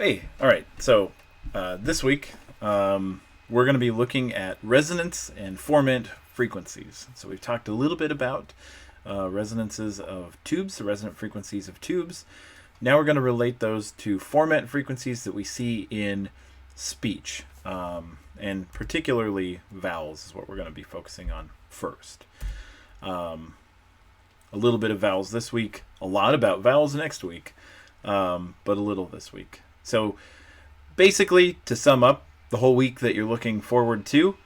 Hey, all right. So this week we're going to be looking at resonance and formant frequencies. So we've talked a little bit about resonances of tubes, the resonant frequencies of tubes. Now we're going to relate those to formant frequencies that we see in speech, and particularly vowels is what we're going to be focusing on first. A little bit of vowels this week, a lot about vowels next week, but a little this week. So basically, to sum up the whole week that you're looking forward to,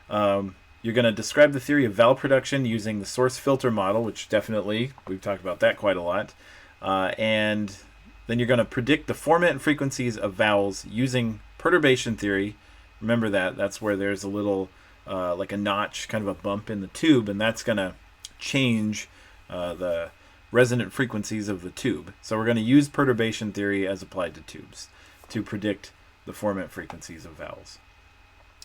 you're going to describe the theory of vowel production using the source filter model, which definitely, we've talked about that quite a lot. And then you're going to predict the formant frequencies of vowels using perturbation theory. Remember that's where there's a little, like a notch, kind of a bump in the tube, and that's going to change the resonant frequencies of the tube. So we're going to use perturbation theory as applied to tubes to predict the formant frequencies of vowels.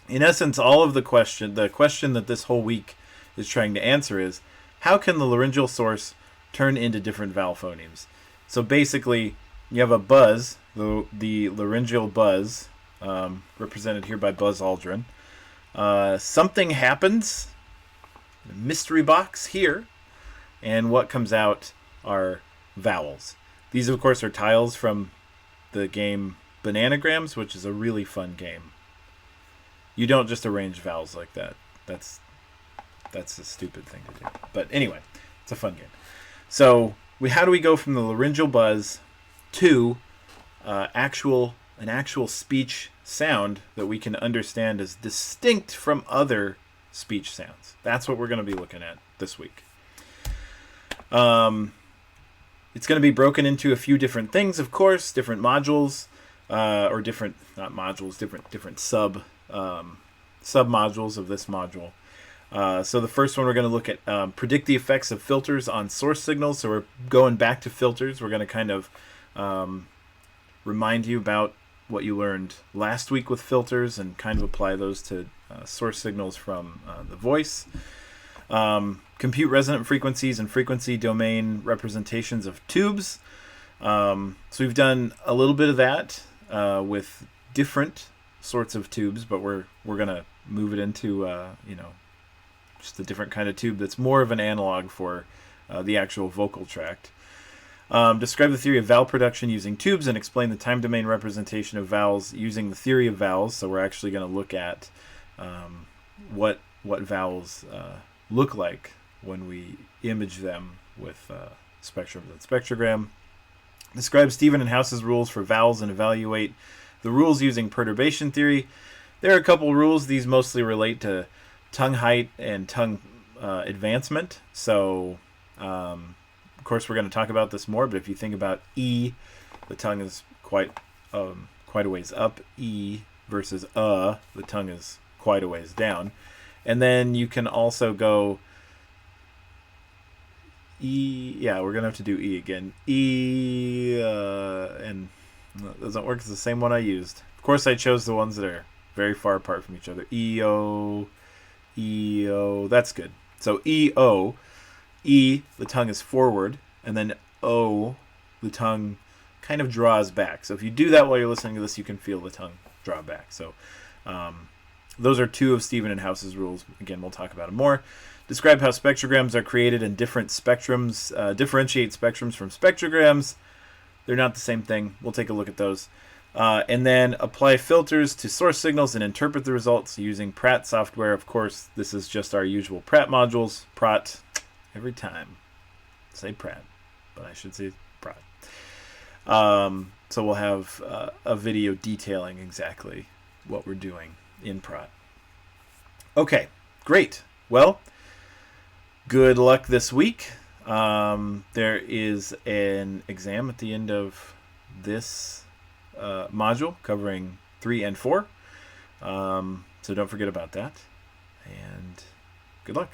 In essence, all of the question that this whole week is trying to answer is, how can the laryngeal source turn into different vowel phonemes? So basically, you have a buzz, the laryngeal buzz, represented here by Buzz Aldrin. Something happens, a mystery box here, and what comes out are vowels. These, of course, are tiles from the game Bananagrams, which is a really fun game. You don't just arrange vowels like that. That's a stupid thing to do. But anyway, it's a fun game. So how do we go from the laryngeal buzz to an actual speech sound that we can understand as distinct from other speech sounds? That's what we're going to be looking at this week. It's going to be broken into a few different things, of course, different modules, or different, not modules, different sub modules of this module. So the first one we're going to look at, predict the effects of filters on source signals. So we're going back to filters. We're going to kind of remind you about what you learned last week with filters and kind of apply those to source signals from the voice. Compute resonant frequencies and frequency domain representations of tubes. So we've done a little bit of that with different sorts of tubes, but we're gonna move it into just a different kind of tube that's more of an analog for the actual vocal tract. Describe the theory of vowel production using tubes and explain the time domain representation of vowels using the theory of vowels. So we're actually going to look at what vowels look like when we image them with spectrum and spectrogram. Describe Stephen and House's rules for vowels and evaluate the rules using perturbation theory. There are a couple rules. These mostly relate to tongue height and tongue advancement. So, of course, we're going to talk about this more, but if you think about E, the tongue is quite a ways up. E versus the tongue is quite a ways down. And then you can also go E. Yeah, we're going to have to do E again. E, and it doesn't work. It's the same one I used. Of course, I chose the ones that are very far apart from each other. E, O, E, O. That's good. So E, O. E, the tongue is forward. And then O, the tongue kind of draws back. So if you do that while you're listening to this, you can feel the tongue draw back. So those are two of Stephen and House's rules. Again, we'll talk about them more. Describe how spectrograms are created and different spectrums. Differentiate spectrums from spectrograms. They're not the same thing. We'll take a look at those. And then apply filters to source signals and interpret the results using Pratt software. Of course, this is just our usual Pratt modules. Pratt, every time. Say Pratt, but I should say Pratt. So we'll have a video detailing exactly what we're doing in Pratt. Okay, great. Well, good luck this week. There is an exam at the end of this module covering 3 and 4. So don't forget about that. And good luck.